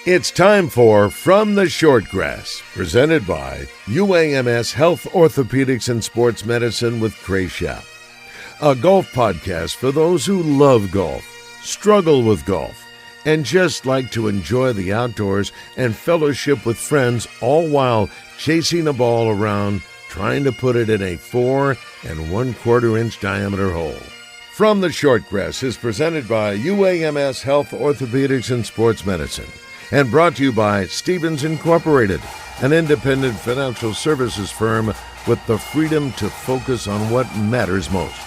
It's time for From the Shortgrass, presented by UAMS Health Orthopedics and Sports Medicine with Trey, a golf podcast for those who love golf, struggle with golf, and just like to enjoy the outdoors and fellowship with friends, all while chasing a ball around, trying to put it in a 4 1/4 inch diameter hole. From the Shortgrass is presented by UAMS Health Orthopedics and Sports Medicine, and brought to you by Stevens Incorporated, an independent financial services firm with the freedom to focus on what matters most.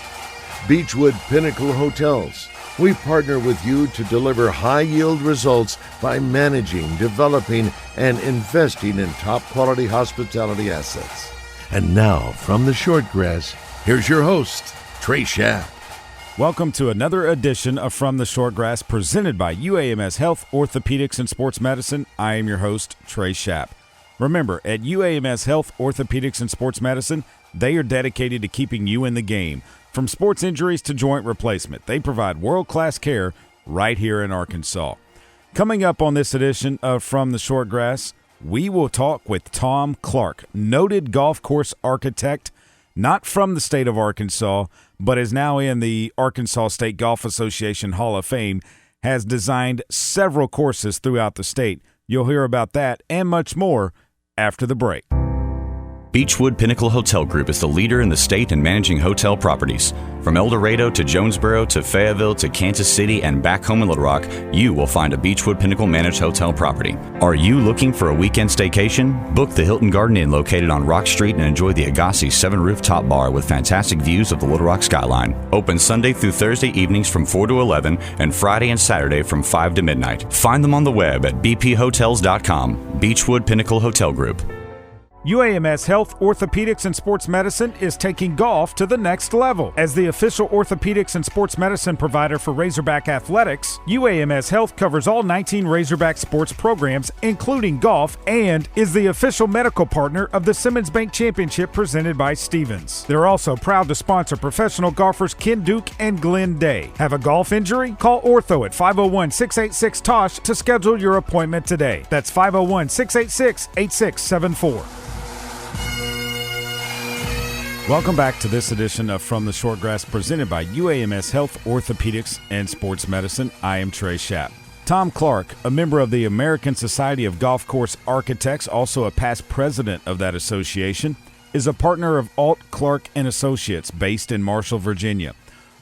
Beechwood Pinnacle Hotels. We partner with you to deliver high-yield results by managing, developing, and investing in top-quality hospitality assets. And now, from the Shortgrass, here's your host, Trey. Welcome to another edition of From the Shortgrass, presented by UAMS Health Orthopedics and Sports Medicine. I am your host, Trey. Remember, at UAMS Health Orthopedics and Sports Medicine, they are dedicated to keeping you in the game. From sports injuries to joint replacement, they provide world-class care right here in Arkansas. Coming up on this edition of From the Shortgrass, we will talk with Tom Clark, noted golf course architect, not from the state of Arkansas, but is now in the Arkansas State Golf Association Hall of Fame, has designed several courses throughout the state. You'll hear about that and much more after the break. Beechwood Pinnacle Hotel Group is the leader in the state in managing hotel properties. From El Dorado to Jonesboro to Fayetteville to Kansas City and back home in Little Rock, you will find a Beechwood Pinnacle managed hotel property. Are you looking for a weekend staycation? Book the Hilton Garden Inn located on Rock Street and enjoy the Agassi 7-rooftop bar with fantastic views of the Little Rock skyline. Open Sunday through Thursday evenings from 4 to 11 and Friday and Saturday from 5 to midnight. Find them on the web at bphotels.com. Beechwood Pinnacle Hotel Group. UAMS Health Orthopedics and Sports Medicine is taking golf to the next level. As the official orthopedics and sports medicine provider for Razorback Athletics, UAMS Health covers all 19 Razorback sports programs, including golf, and is the official medical partner of the Simmons Bank Championship presented by Stevens. They're also proud to sponsor professional golfers Ken Duke and Glenn Day. Have a golf injury? Call Ortho at 501-686-TOSH to schedule your appointment today. That's 501-686-8674. Welcome back to this edition of From the Shortgrass, presented by UAMS Health Orthopedics and Sports Medicine. I am Trey. Tom Clark, a member of the American Society of Golf Course Architects, also a past president of that association, is a partner of Ault, Clark & Associates based in Marshall, Virginia.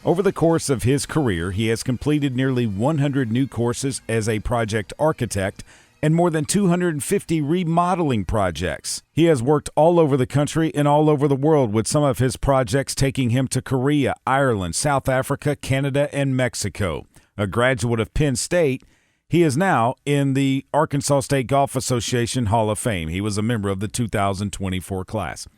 Over the course of his career, he has completed nearly 100 new courses as a project architect and more than 250 remodeling projects. He has worked all over the country and all over the world, with some of his projects taking him to Korea, Ireland, South Africa, Canada, and Mexico. A graduate of Penn State, he is now in the Arkansas State Golf Association Hall of Fame. He was a member of the 2024 class.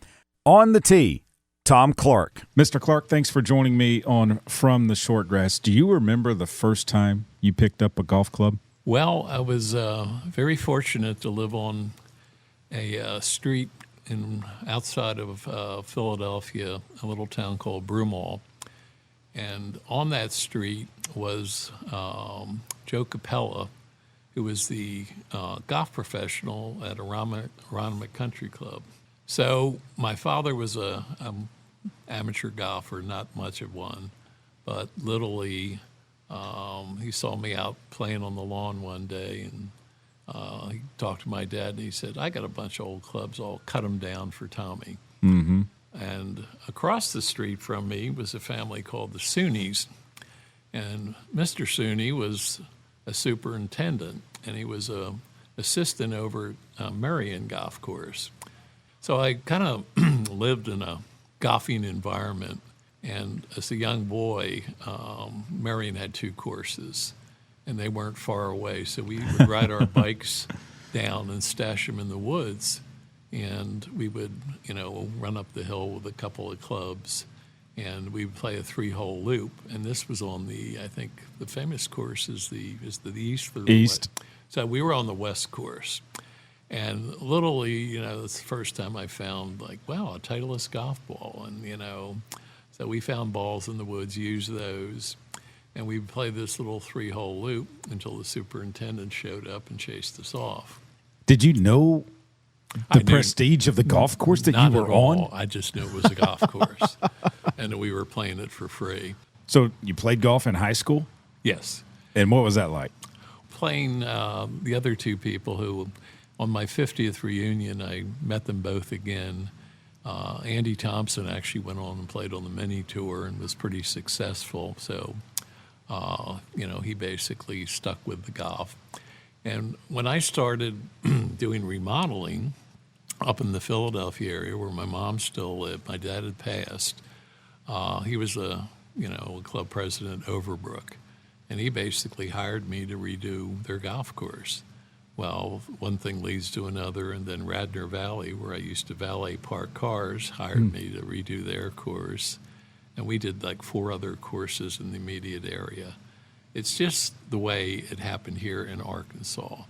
On the tee, Tom Clark. Mr. Clark, thanks for joining me on From the Shortgrass. Do you remember the first time you picked up a golf club? Well, I was very fortunate to live on a street outside of Philadelphia, a little town called Broomall. And on that street was Joe Capella, who was the golf professional at Aronimink Country Club. So my father was an amateur golfer, not much of one, but literally he saw me out playing on the lawn one day, and he talked to my dad, and he said, I got a bunch of old clubs, I'll cut them down for Tommy. Mm-hmm. And across the street from me was a family called the Sunnis, and Mr. Sunni was a superintendent, and he was a assistant over at Marion Golf Course. So I kind of lived in a golfing environment. And as a young boy, Marion had 2 courses, and they weren't far away. So we would ride our bikes down and stash them in the woods, and we would, run up the hill with a couple of clubs, and we would play a 3-hole loop. And this was on I think the famous course is the East or the East. West. So we were on the West course. And literally, it's the first time I found, wow, a Titleist golf ball. And, so we found balls in the woods, used those. And we played this little 3-hole loop until the superintendent showed up and chased us off. Did you know I the knew prestige of the golf course that not you were at all. on? I just knew it was a golf course, and that we were playing it for free. So you played golf in high school? Yes. And what was that like? Playing the other two people who, on my 50th reunion, I met them both again. Andy Thompson actually went on and played on the mini tour and was pretty successful. So, he basically stuck with the golf. And when I started doing remodeling up in the Philadelphia area where my mom still lived, my dad had passed. He was a club president at Overbrook, and he basically hired me to redo their golf course. Well, one thing leads to another, and then Radnor Valley, where I used to valet park cars, hired me to redo their course. And we did like 4 other courses in the immediate area. It's just the way it happened here in Arkansas,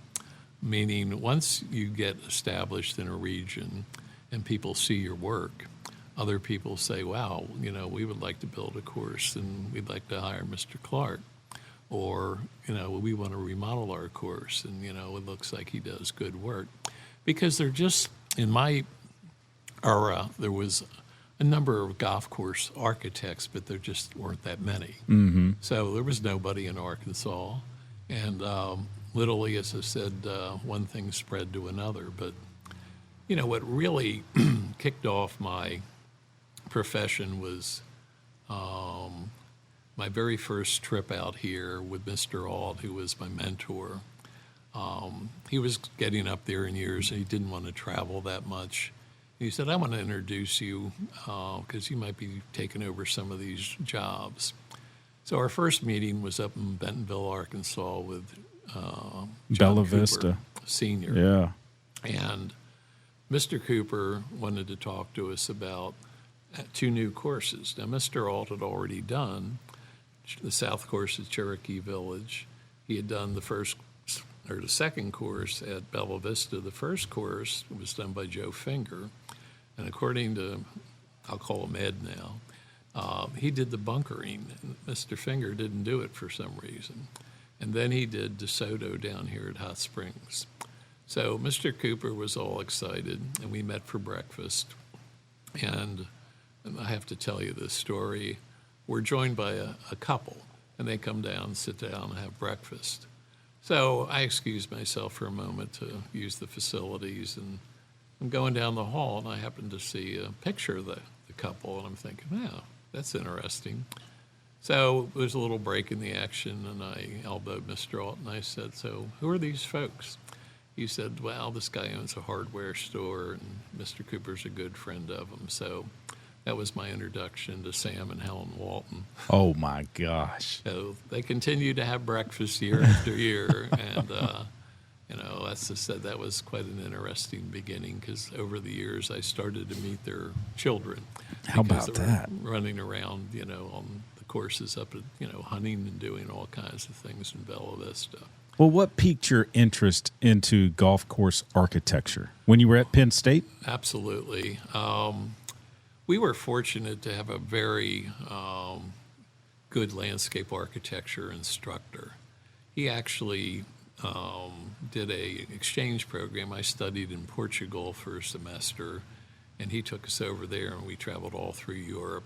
meaning once you get established in a region and people see your work, other people say, wow, we would like to build a course and we'd like to hire Mr. Clark. Or, we want to remodel our course and, it looks like he does good work. Because they're just, there was a number of golf course architects, but there just weren't that many. Mm-hmm. So there was nobody in Arkansas. And literally, as I said, one thing spread to another. But, what really kicked off my profession was my very first trip out here with Mr. Ault, who was my mentor. He was getting up there in years, and he didn't want to travel that much. He said, I want to introduce you because you might be taking over some of these jobs. So our first meeting was up in Bentonville, Arkansas with Bella Cooper, Vista Sr. Yeah. And Mr. Cooper wanted to talk to us about 2 new courses. Now, Mr. Ault had already done the South course at Cherokee Village. He had done the second course at Bella Vista. The first course was done by Joe Finger. And according to, I'll call him Ed now, he did the bunkering. And Mr. Finger didn't do it for some reason. And then he did DeSoto down here at Hot Springs. So Mr. Cooper was all excited, and we met for breakfast. And I have to tell you this story. We're joined by a couple, and they come down, sit down, and have breakfast. So I excused myself for a moment to use the facilities, and I'm going down the hall, and I happen to see a picture of the couple, and I'm thinking, wow, that's interesting. So there was a little break in the action, and I elbowed Mr. Ault, and I said, so who are these folks? He said, well, this guy owns a hardware store, and Mr. Cooper's a good friend of him. So that was my introduction to Sam and Helen Walton. Oh, my gosh. So they continued to have breakfast year after year. And, as I said, that was quite an interesting beginning because over the years I started to meet their children. How about that? Running around, on the courses up at, hunting and doing all kinds of things in Bella Vista. Well, what piqued your interest into golf course architecture when you were at Penn State? Absolutely. We were fortunate to have a very good landscape architecture instructor. He actually did a exchange program. I studied in Portugal for a semester, and he took us over there, and we traveled all through Europe.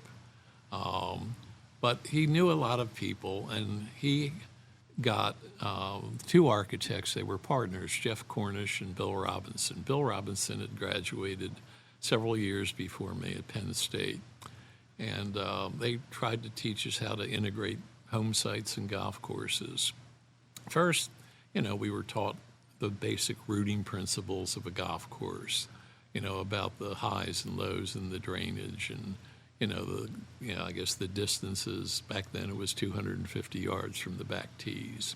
But he knew a lot of people, and he got 2 architects. They were partners, Jeff Cornish and Bill Robinson. Bill Robinson had graduated several years before me at Penn State. And they tried to teach us how to integrate home sites and golf courses. First, we were taught the basic routing principles of a golf course, about the highs and lows and the drainage and, I guess the distances. Back then it was 250 yards from the back tees.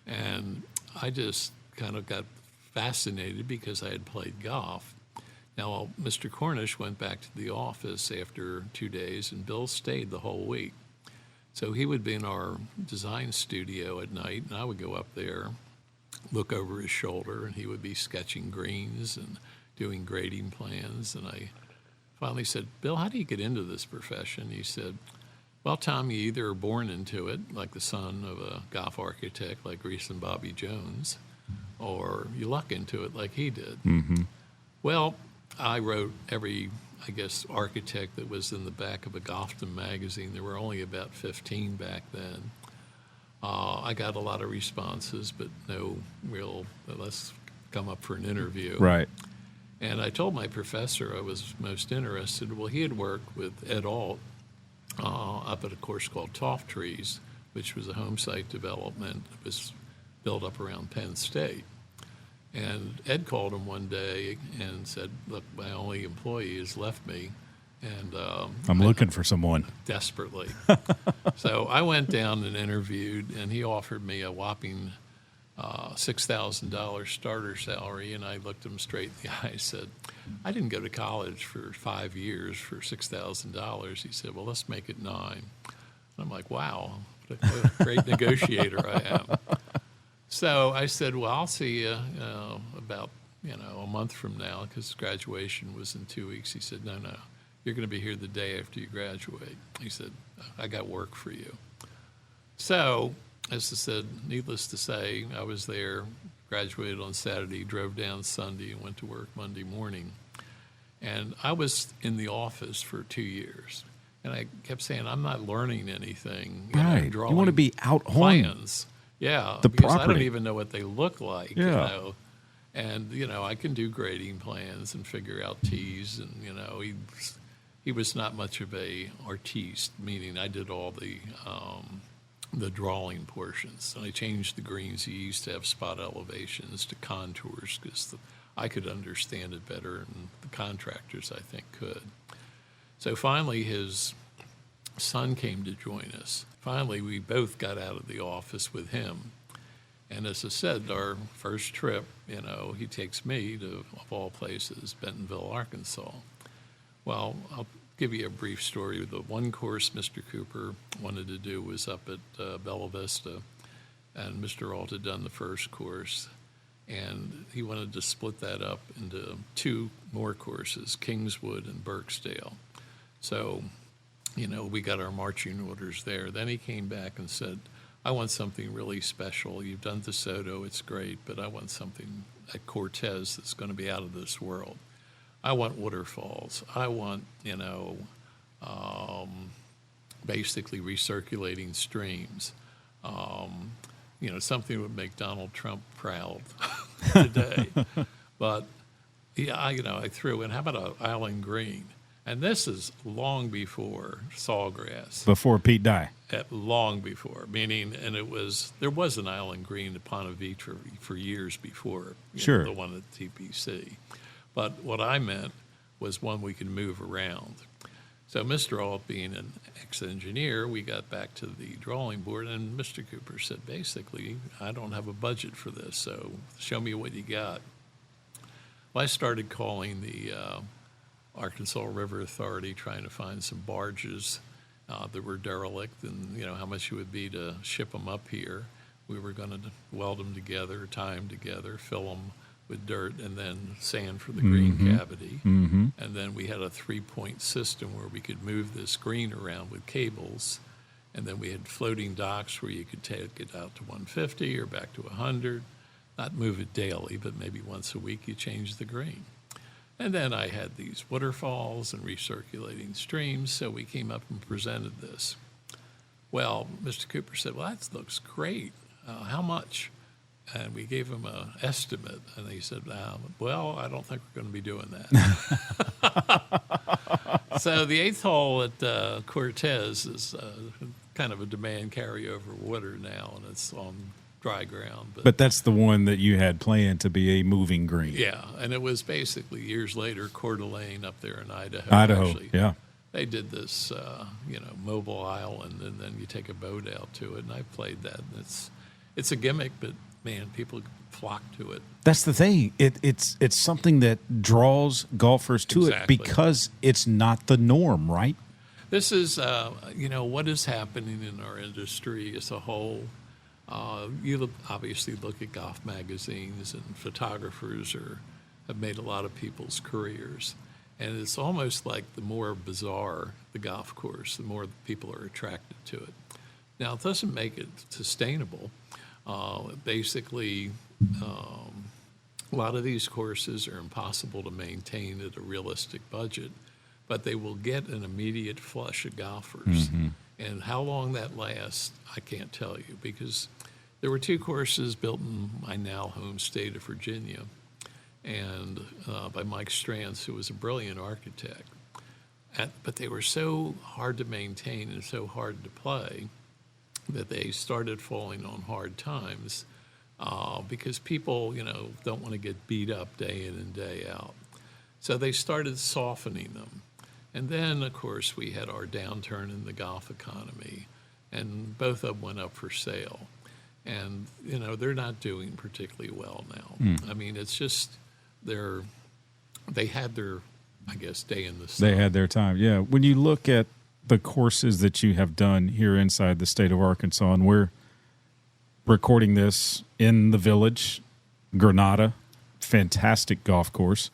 And I just kind of got fascinated because I had played golf. Now, Mr. Cornish went back to the office after 2 days, and Bill stayed the whole week. So he would be in our design studio at night, and I would go up there, look over his shoulder, and he would be sketching greens and doing grading plans. And I finally said, Bill, how do you get into this profession? He said, Well, Tom, you either are born into it, like the son of a golf architect like Reese and Bobby Jones, or you luck into it like he did. Mm-hmm. Well, I wrote every, I guess, architect that was in the back of a Golfdom magazine. There were only about 15 back then. I got a lot of responses, but no real, let's come up for an interview. Right. And I told my professor I was most interested. Well, he had worked with Ed Ault up at a course called Toft Trees, which was a home site development that was built up around Penn State. And Ed called him one day and said, look, my only employee has left me, and I'm looking for someone. Desperately. So I went down and interviewed, and he offered me a whopping $6,000 starter salary, and I looked him straight in the eye and said, I didn't go to college for 5 years for $6,000. He said, well, let's make it 9. And I'm like, wow, what a great negotiator I am. So I said, well, I'll see you about a month from now, because graduation was in 2 weeks. He said, no, you're going to be here the day after you graduate. He said, I got work for you. So, as I said, needless to say, I was there, graduated on Saturday, drove down Sunday, and went to work Monday morning. And I was in the office for 2 years. And I kept saying, I'm not learning anything. Right. You want to be out on plans. Yeah, the because property. I don't even know what they look like. Yeah. And I can do grading plans and figure out tees, and he was not much of a artiste, meaning I did all the drawing portions. And I changed the greens. He used to have spot elevations to contours because I could understand it better than the contractors, I think, could. So finally, his son came to join us. Finally, we both got out of the office with him. And as I said, our first trip, he takes me to, of all places, Bentonville, Arkansas. Well, I'll give you a brief story. The one course Mr. Cooper wanted to do was up at Bella Vista, and Mr. Ault had done the first course, and he wanted to split that up into 2 more courses, Kingswood and Birksdale. So, we got our marching orders there. Then he came back and said, I want something really special. You've done DeSoto, it's great, but I want something at Cortez that's going to be out of this world. I want waterfalls. I want, basically recirculating streams. Something that would make Donald Trump proud today. But, I threw in, how about an island green? And this is long before Sawgrass. Before Pete Dye. Long before, meaning, and there was an island green at Ponte Vedra for years before, sure, the one at TPC. But what I meant was one we could move around. So Mr. Ault, being an ex-engineer, we got back to the drawing board, and Mr. Cooper said, basically, I don't have a budget for this, so show me what you got. Well, I started calling the Arkansas River Authority, trying to find some barges that were derelict, and how much it would be to ship them up here. We were going to weld them together, tie them together, fill them with dirt, and then sand for the green cavity. Mm-hmm. And then we had a 3-point system where we could move this green around with cables. And then we had floating docks where you could take it out to 150 or back to 100. Not move it daily, but maybe once a week you change the green. And then I had these waterfalls and recirculating streams, so we came up and presented this. Well, Mr. Cooper said, well, that looks great. How much? And we gave him an estimate, and he said, well, I don't think we're going to be doing that. So the 8th hole at Cortez is kind of a demand carryover water now, and it's on dry ground. But that's the one that you had planned to be a moving green. Yeah, and it was basically years later, Coeur d'Alene up there in Idaho. Actually, yeah. They did this, mobile island, and then you take a boat out to it, and I played that. And it's a gimmick, but, man, people flock to it. That's the thing. It's something that draws golfers to it because it's not the norm, right? This is, what is happening in our industry as a whole. You obviously look at golf magazines, and photographers have made a lot of people's careers. And it's almost like the more bizarre the golf course, the more people are attracted to it. Now, it doesn't make it sustainable. Basically, a lot of these courses are impossible to maintain at a realistic budget, but they will get an immediate flush of golfers. And how long that lasts, I can't tell you, because there were 2 courses built in my now home state of Virginia, and by Mike Strands, who was a brilliant architect. But they were so hard to maintain and so hard to play that they started falling on hard times because people, don't want to get beat up day in and day out. So they started softening them. And then, of course, we had our downturn in the golf economy, and both of them went up for sale. And, they're not doing particularly well now. I mean, it's just they had their, I guess, day in the sun. They had their time, yeah. When you look at the courses that you have done here inside the state of Arkansas, and we're recording this in the Village, Granada, fantastic golf course.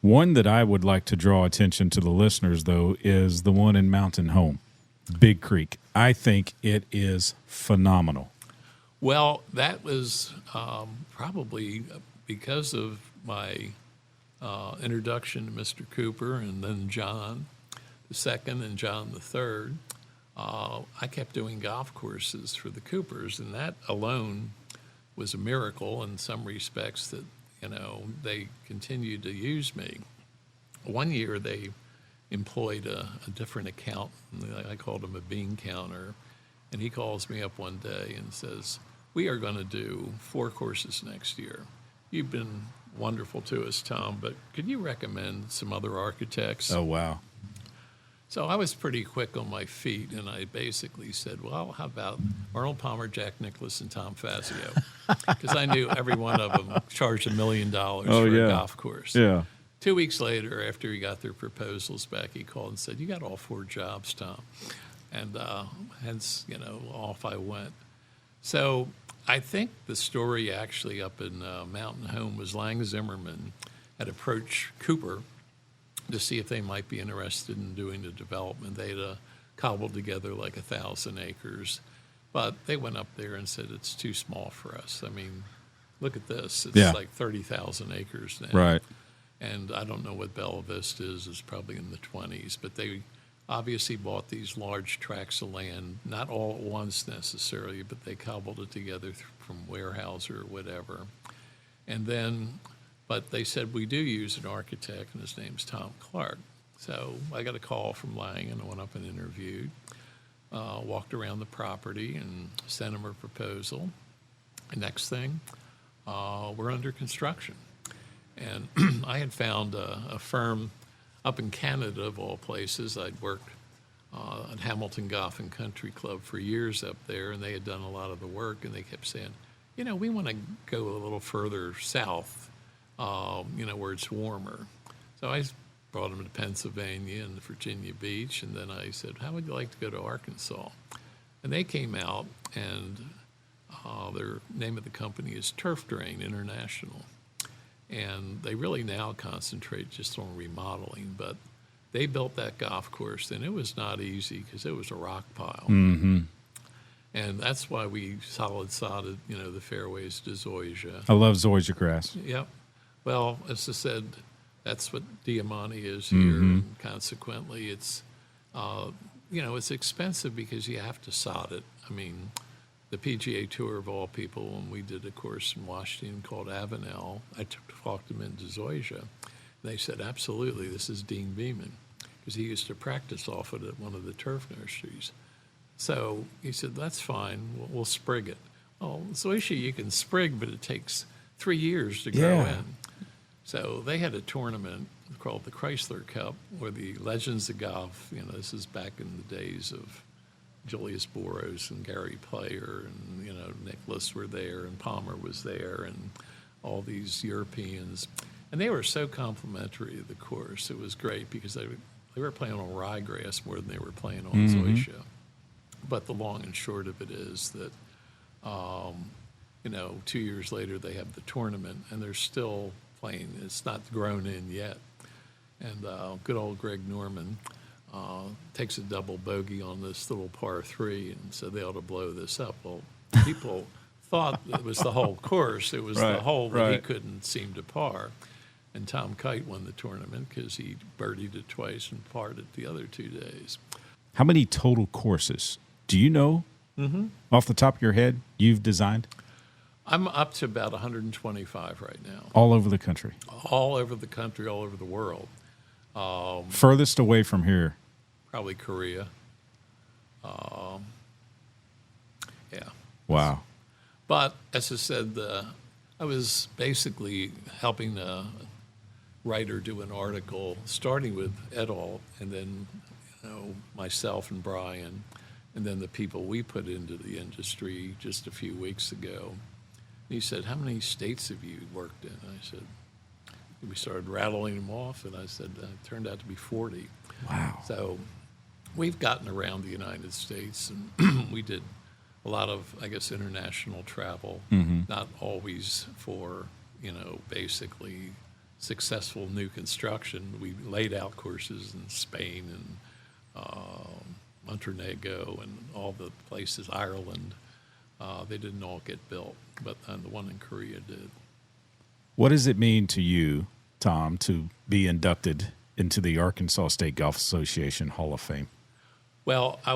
One that I would like to draw attention to the listeners, though, is the one in Mountain Home, Big Creek. I think it is phenomenal. Well, that was probably because of my introduction to Mr. Cooper and then John II and John III. I kept doing golf courses for the Coopers, and that alone was a miracle in some respects that, they continued to use me. One year they employed a different accountant. I called him a bean counter, and he calls me up one day and says, "We are going to do 4 courses next year. You've been wonderful to us, Tom, but could you recommend some other architects?" Oh, wow. So I was pretty quick on my feet, and I basically said, well, how about Arnold Palmer, Jack Nicklaus, and Tom Fazio? Because I knew every one of them charged $1 million for a golf course. Yeah. 2 weeks later, after he got their proposals back, he called and said, "You got all 4 jobs, Tom." And hence, off I went. So I think the story actually up in Mountain Home was Lang Zimmerman had approached Cooper to see if they might be interested in doing the development. They'd cobbled together like 1,000 acres, but they went up there and said, "It's too small for us. I mean, look at this. It's like 30,000 acres now." Right. And I don't know what Bella Vista is. It's probably in the 20s, but they obviously bought these large tracts of land, not all at once necessarily, but they cobbled it together from Weyerhaeuser or whatever. And then, but they said, "We do use an architect, and his name's Tom Clark." So I got a call from Lang, and I went up and interviewed, walked around the property, and sent him a proposal. And next thing, we're under construction. And I had found a firm up in Canada, of all places. I'd worked at Hamilton Golf and Country Club for years up there, and they had done a lot of the work, and they kept saying, "We want to go a little further south, where it's warmer." So I brought them to Pennsylvania and Virginia Beach, and then I said, "How would you like to go to Arkansas?" And they came out, and their name of the company is Turf Drain International. And they really now concentrate just on remodeling, but they built that golf course, and it was not easy because it was a rock pile. Mm-hmm. And that's why we solid-sodded, the fairways to Zoysia. I love Zoysia grass. Yep. Well, as I said, that's what Diamante is here, and consequently it's, it's expensive because you have to sod it. I mean, the PGA Tour, of all people, when we did a course in Washington called Avenel, I talked them into Zoysia. They said, "Absolutely, this is Dean Beeman," because he used to practice off it at one of the turf nurseries. So he said, "That's fine, we'll sprig it." Well, Zoysia you can sprig, but it takes 3 years to grow in. So they had a tournament called the Chrysler Cup where the legends of golf, this is back in the days of Julius Boros and Gary Player and, Nicklaus were there and Palmer was there and all these Europeans. And they were so complimentary of the course. It was great because they were playing on ryegrass more than they were playing on Zoysia. But the long and short of it is that, 2 years later they have the tournament and they're still playing. It's not grown in yet. And good old Greg Norman takes a double bogey on this little par 3 and said they ought to blow this up. Well, people thought it was the whole course. It was the hole that he couldn't seem to par. And Tom Kite won the tournament because he birdied it twice and parred it the other 2 days. How many total courses do you know off the top of your head you've designed? I'm up to about 125 right now. All over the country? All over the country, all over the world. Furthest away from here? Probably Korea. Yeah. Wow. But as I said, I was basically helping a writer do an article, starting with Ault, and then myself and Brian, and then the people we put into the industry just a few weeks ago. And he said, "How many states have you worked in?" I said, we started rattling them off, and I said, it turned out to be 40. Wow. So we've gotten around the United States, and we did a lot of, I guess, international travel, not always for, basically successful new construction. We laid out courses in Spain and Montenegro and all the places, Ireland. They didn't all get built, but the one in Korea did. What does it mean to you, Tom, to be inducted into the Arkansas State Golf Association Hall of Fame? Well, I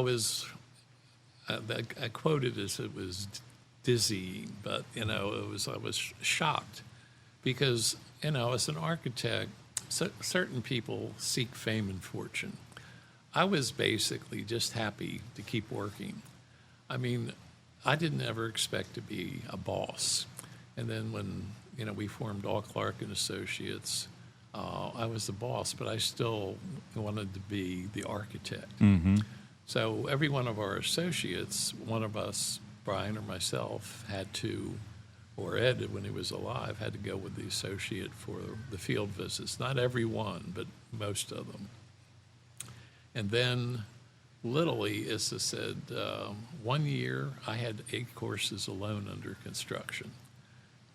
quoted as it was dizzying, but I was shocked because as an architect, certain people seek fame and fortune. I was basically just happy to keep working. I mean, I didn't ever expect to be a boss, and then when we formed Ault Clark and Associates, I was the boss, but I still wanted to be the architect. So every one of our associates, one of us, Brian or myself, had to, or Ed, when he was alive, had to go with the associate for the field visits. Not every one, but most of them. And then, literally, as I said, 1 year I had 8 courses alone under construction.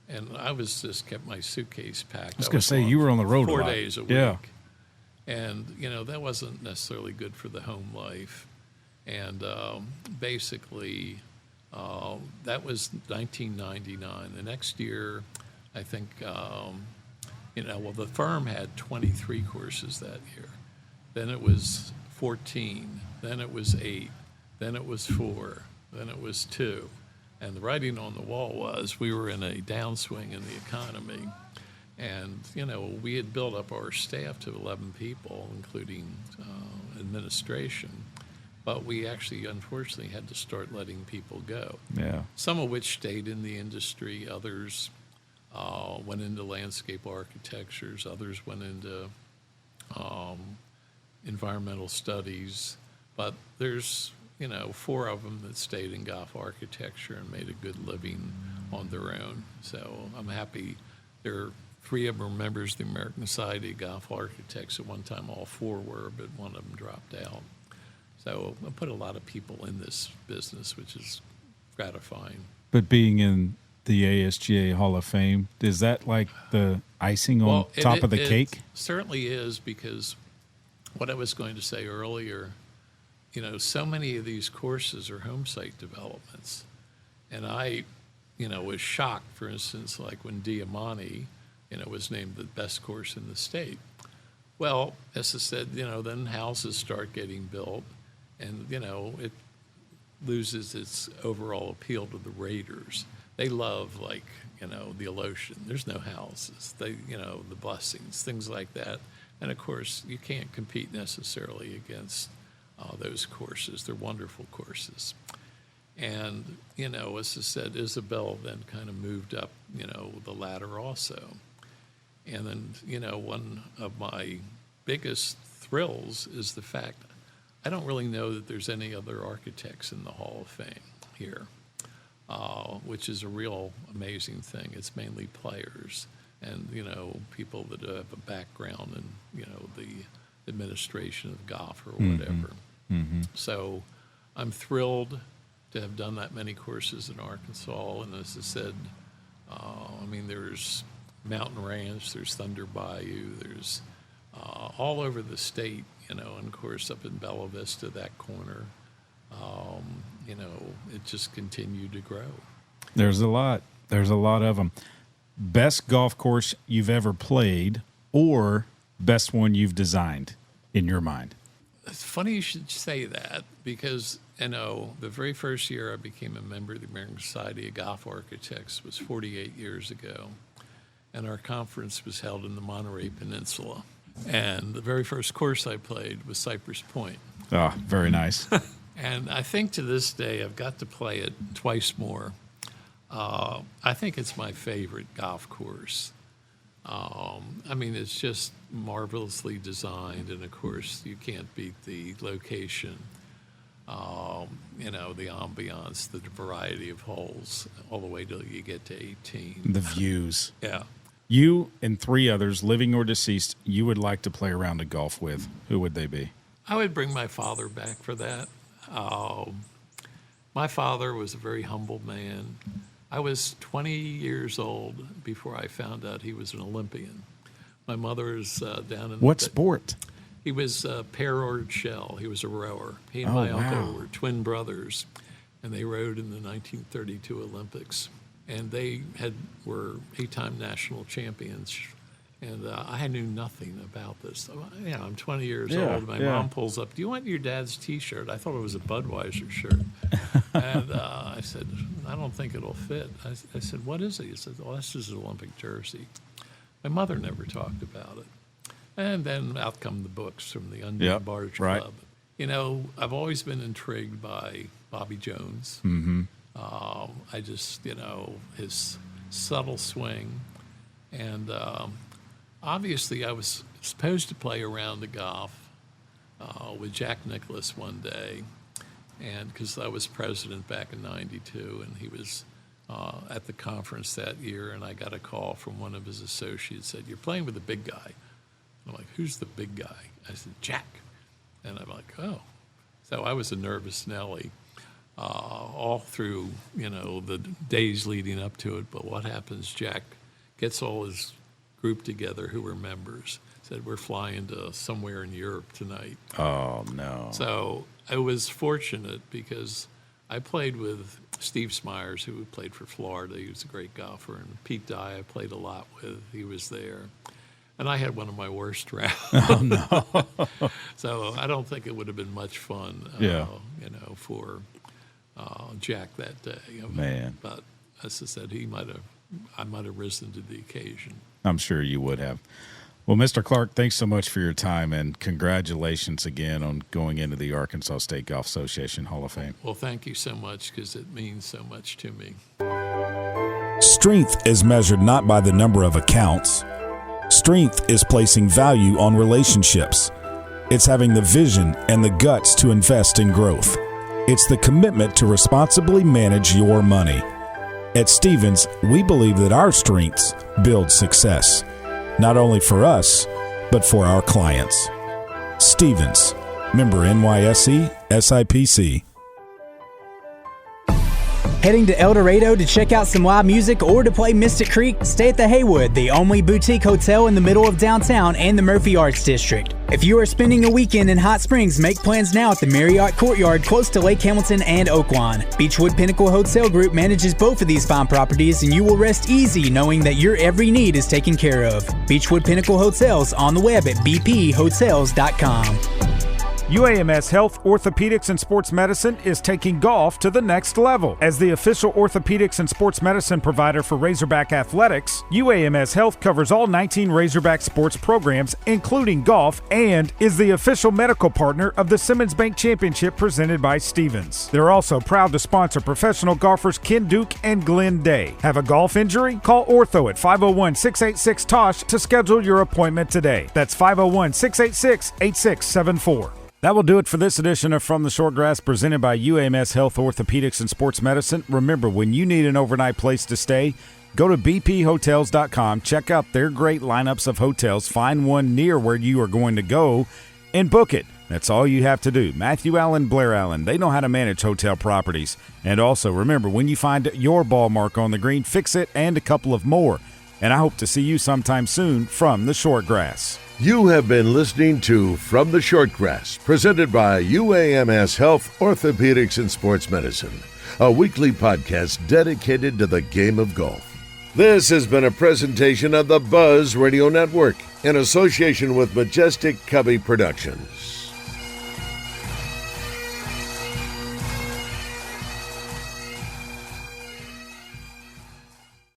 And I was just kept my suitcase packed. I was going to say, you were on the road 4 a lot. days a week. Yeah. And, that wasn't necessarily good for the home life. And basically, that was 1999. The next year, I think, the firm had 23 courses that year. Then it was 14. Then it was 8. Then it was 4. Then it was 2. And the writing on the wall was we were in a downswing in the economy. And, we had built up our staff to 11 people, including administration. But we actually, unfortunately, had to start letting people go. Yeah. Some of which stayed in the industry. Others went into landscape architectures. Others went into environmental studies. But there's 4 of them that stayed in golf architecture and made a good living on their own. So I'm happy. There are 3 of them are members of the American Society of Golf Architects. At one time, all 4 were, but one of them dropped out. So I put a lot of people in this business, which is gratifying. But being in the ASGA Hall of Fame, is that like the icing on top of the cake? It certainly is, because what I was going to say earlier, so many of these courses are home site developments. And I, was shocked, for instance, like when Diamante, was named the best course in the state. Well, as I said, then houses start getting built, and, it loses its overall appeal to the Raiders. They love, the Alotian. There's no houses. They, the blessings, things like that. And, of course, you can't compete necessarily against those courses. They're wonderful courses. And, as I said, Isabel then kind of moved up, the ladder also. And then, one of my biggest thrills is the fact I don't really know that there's any other architects in the Hall of Fame here, which is a real amazing thing. It's mainly players and, people that have a background in, the administration of golf or whatever. So I'm thrilled to have done that many courses in Arkansas. And as I said, there's Mountain Ranch, there's Thunder Bayou, there's all over the state, and of course up in Bella Vista, that corner. It just continued to grow. There's a lot of them. Best golf course you've ever played, or best one you've designed in your mind? It's funny you should say that, because the very first year I became a member of the American Society of Golf Architects was 48 years ago, and our conference was held in the Monterey Peninsula. And the very first course I played was Cypress Point. Oh, very nice. And I think to this day I've got to play it twice more. I think it's my favorite golf course. It's just marvelously designed, and of course you can't beat the location, the ambiance, the variety of holes, all the way till you get to 18. The views. Yeah. You and 3 others, living or deceased, you would like to play a round of golf with. Who would they be? I would bring my father back for that. My father was a very humble man. I was 20 years old before I found out he was an Olympian. My mother's down in... What sport? He was a pair-oared shell. He was a rower. He and my uncle were twin brothers, and they rowed in the 1932 Olympics. And they were 8-time national champions. And I knew nothing about this. So, I'm 20 years old. My mom pulls up, "Do you want your dad's T-shirt?" I thought it was a Budweiser shirt. And I said, "I don't think it'll fit." I said, "What is it?" He said, "Oh, that's his Olympic jersey." My mother never talked about it. And then out come the books from the Undine Barge Club. I've always been intrigued by Bobby Jones. Mm-hmm. I just, his subtle swing. And obviously I was supposed to play a round of golf with Jack Nicklaus one day, and because I was president back in '92, and he was at the conference that year, and I got a call from one of his associates, said, "You're playing with the big guy." I'm like, "Who's the big guy?" I said, "Jack." And I'm like, "Oh." So I was a nervous Nelly all through, the days leading up to it. But what happens, Jack gets all his group together who were members, said, "We're flying to somewhere in Europe tonight." Oh, no. So I was fortunate because I played with Steve Smyers, who played for Florida. He was a great golfer. And Pete Dye I played a lot with. He was there. And I had one of my worst rounds. Oh, no. So I don't think it would have been much fun, for Jack that day. Man. But as I said, I might have risen to the occasion. I'm sure you would have. Well, Mr. Clark, thanks so much for your time, and congratulations again on going into the Arkansas State Golf Association Hall of Fame. Well, thank you so much, because it means so much to me. Strength is measured not by the number of accounts. Strength is placing value on relationships. It's having the vision and the guts to invest in growth. It's the commitment to responsibly manage your money. At Stevens, we believe that our strengths build success, not only for us, but for our clients. Stevens, member NYSE, SIPC. Heading to El Dorado to check out some live music or to play Mystic Creek? Stay at the Haywood, the only boutique hotel in the middle of downtown and the Murphy Arts District. If you are spending a weekend in Hot Springs, make plans now at the Marriott Courtyard close to Lake Hamilton and Oaklawn. Beechwood Pinnacle Hotel Group manages both of these fine properties, and you will rest easy knowing that your every need is taken care of. Beechwood Pinnacle Hotels on the web at bphotels.com. UAMS Health, Orthopedics, and Sports Medicine is taking golf to the next level. As the official orthopedics and sports medicine provider for Razorback Athletics, UAMS Health covers all 19 Razorback sports programs, including golf, and is the official medical partner of the Simmons Bank Championship presented by Stevens. They're also proud to sponsor professional golfers Ken Duke and Glenn Day. Have a golf injury? Call Ortho at 501-686-TOSH to schedule your appointment today. That's 501-686-8674. That will do it for this edition of From the Shortgrass, presented by UAMS Health, Orthopedics, and Sports Medicine. Remember, when you need an overnight place to stay, go to bphotels.com, check out their great lineups of hotels, find one near where you are going to go, and book it. That's all you have to do. Matthew Allen, Blair Allen, they know how to manage hotel properties. And also, remember, when you find your ball mark on the green, fix it and a couple of more. And I hope to see you sometime soon from the Shortgrass. You have been listening to From the Shortgrass, presented by UAMS Health, Orthopedics, and Sports Medicine, a weekly podcast dedicated to the game of golf. This has been a presentation of the Buzz Radio Network in association with Majestic Cubby Productions.